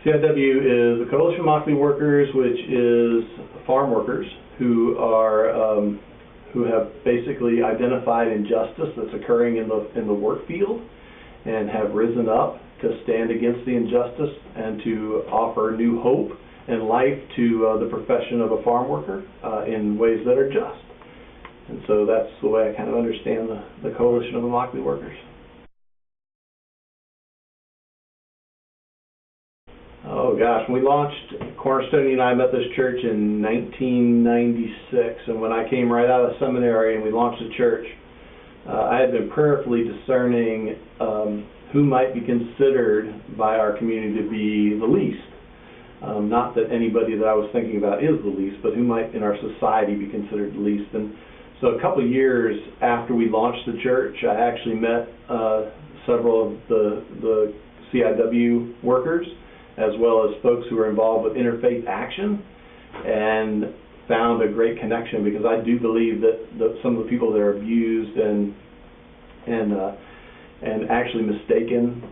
CIW is the Coalition of Immokalee Workers, which is farm workers who have basically identified injustice that's occurring in the work field and have risen up to stand against the injustice and to offer new hope and life to the profession of a farm worker in ways that are just. And so that's the way I kind of understand the Coalition of Immokalee Workers. Oh gosh, we launched Cornerstone United Methodist Church in 1996, and when I came right out of seminary and we launched the church, I had been prayerfully discerning who might be considered by our community to be the least. Not that anybody that I was thinking about is the least, but who might in our society be considered the least. And so a couple of years after we launched the church, I actually met several of the CIW workers, as well as folks who are involved with interfaith action, and found a great connection, because I do believe that some of the people that are abused and actually mistaken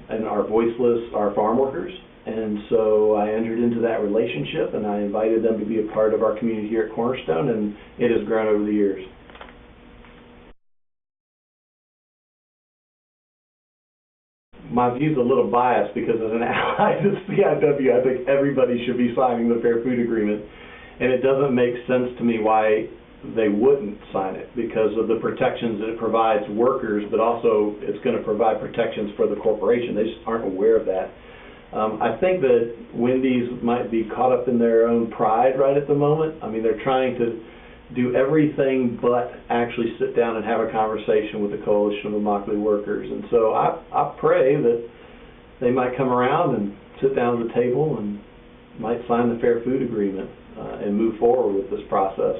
and are voiceless are farm workers. And so I entered into that relationship, and I invited them to be a part of our community here at Cornerstone, and it has grown over the years. My view's a little biased, because as an ally to CIW, I think everybody should be signing the Fair Food Agreement, and it doesn't make sense to me why they wouldn't sign it, because of the protections that it provides workers, but also it's going to provide protections for the corporation. They just aren't aware of that. I think that Wendy's might be caught up in their own pride right at the moment. I mean, they're trying to do everything but actually sit down and have a conversation with the Coalition of Immokalee Workers. And so I pray that they might come around and sit down at the table and might sign the Fair Food Agreement and move forward with this process.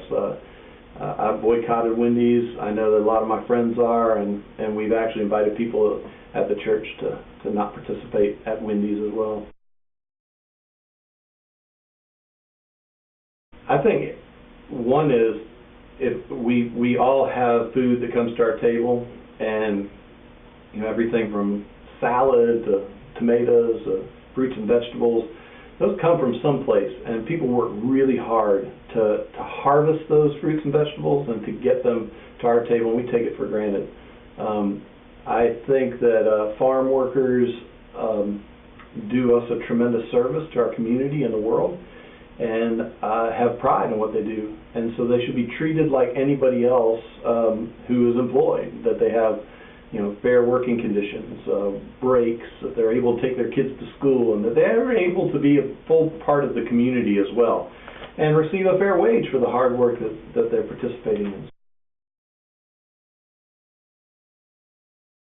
I've boycotted Wendy's. I know that a lot of my friends are, and we've actually invited people at the church to not participate at Wendy's as well. I think one is, if we all have food that comes to our table, and everything from salad to tomatoes, fruits and vegetables, those come from someplace, and people work really hard to harvest those fruits and vegetables and to get them to our table, and we take it for granted. I think that farm workers do us a tremendous service to our community and the world, and have pride in what they do, and so they should be treated like anybody else who is employed, that they have fair working conditions, breaks, that they're able to take their kids to school, and that they're able to be a full part of the community as well, and receive a fair wage for the hard work that they're participating in.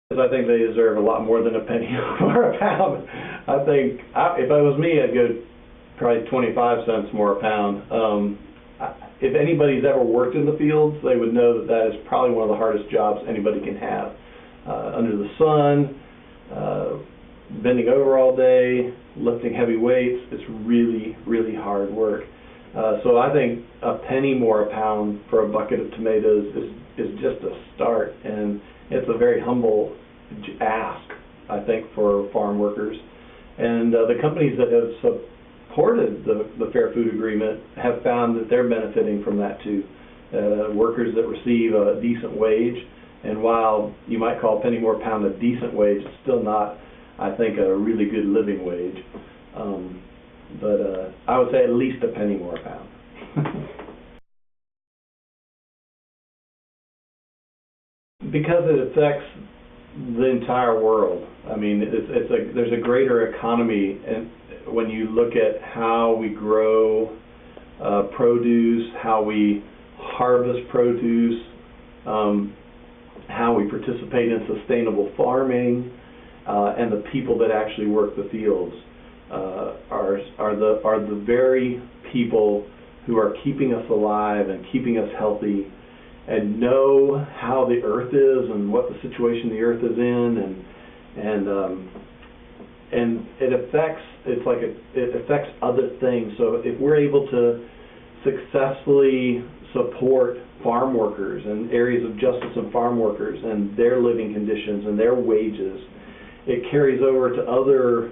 I think they deserve a lot more than a penny or a pound. I think if it was me, I'd go probably 25 cents more a pound. If anybody's ever worked in the fields, they would know that is probably one of the hardest jobs anybody can have. Under the sun, bending over all day, lifting heavy weights, it's really, really hard work. So I think a penny more a pound for a bucket of tomatoes is just a start, and it's a very humble ask, I think, for farm workers. And the companies that have supported the Fair Food Agreement have found that they're benefiting from that too. Workers that receive a decent wage, and while you might call a penny more a pound a decent wage, it's still not, I think, a really good living wage. But I would say at least a penny more a pound. Because it affects the entire world. I mean, there's a greater economy, and when you look at how we grow produce, how we harvest produce, how we participate in sustainable farming, and the people that actually work the fields are the very people who are keeping us alive and keeping us healthy, and know how the earth is and what the situation the earth is in, and it affects other things. So if we're able to successfully support farm workers and areas of justice and farm workers and their living conditions and their wages, it carries over to other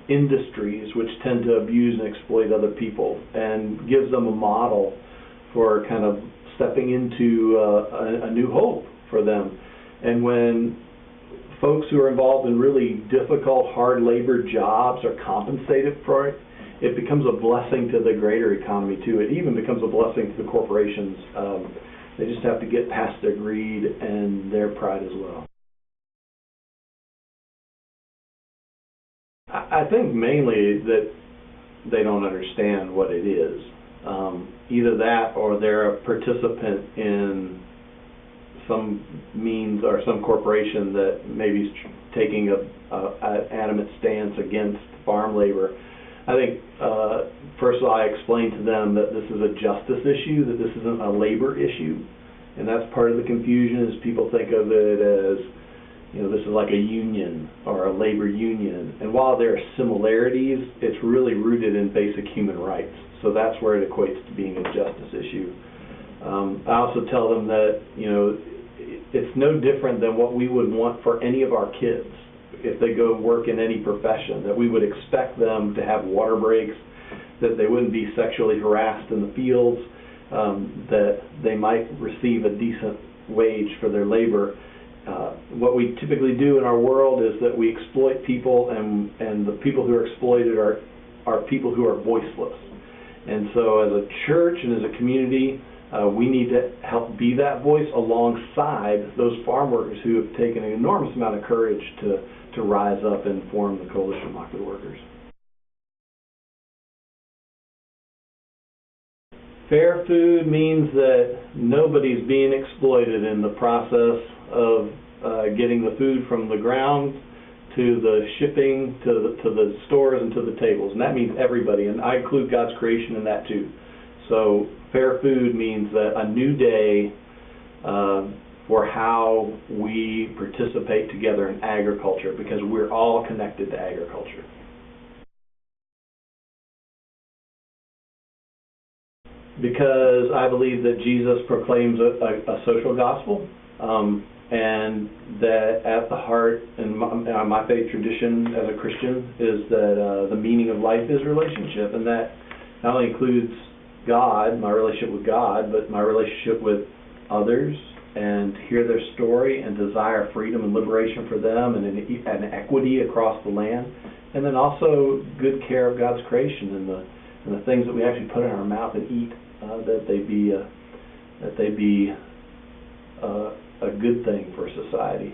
industries which tend to abuse and exploit other people, and gives them a model for kind of stepping into a new hope for them. And when folks who are involved in really difficult, hard labor jobs are compensated for it, it becomes a blessing to the greater economy too. It even becomes a blessing to the corporations. They just have to get past their greed and their pride as well. I think mainly that they don't understand what it is. Either that, or they're a participant in some means or some corporation that maybe is taking an adamant stance against farm labor. I think, first of all, I explained to them that this is a justice issue, that this isn't a labor issue. And that's part of the confusion, is people think of it as, this is like a union or a labor union. And while there are similarities, it's really rooted in basic human rights. So that's where it equates to being a justice issue. I also tell them that, it's no different than what we would want for any of our kids if they go work in any profession, that we would expect them to have water breaks, that they wouldn't be sexually harassed in the fields, that they might receive a decent wage for their labor. What we typically do in our world is that we exploit people, and the people who are exploited are people who are voiceless. And so as a church and as a community, we need to help be that voice alongside those farm workers who have taken an enormous amount of courage to rise up and form the Coalition of Immokalee Workers. Fair food means that nobody's being exploited in the process of getting the food from the ground to the shipping to the stores and to the tables. And that means everybody, and I include God's creation in that too. So fair food means that a new day for how we participate together in agriculture, because we're all connected to agriculture. Because I believe that Jesus proclaims a social gospel, and that at the heart, in my faith tradition as a Christian, is that the meaning of life is relationship, and that not only includes God, my relationship with God, but my relationship with others, and hear their story and desire freedom and liberation for them, and an equity across the land, and then also good care of God's creation and the things that we actually put in our mouth and eat, that they be a good thing for society.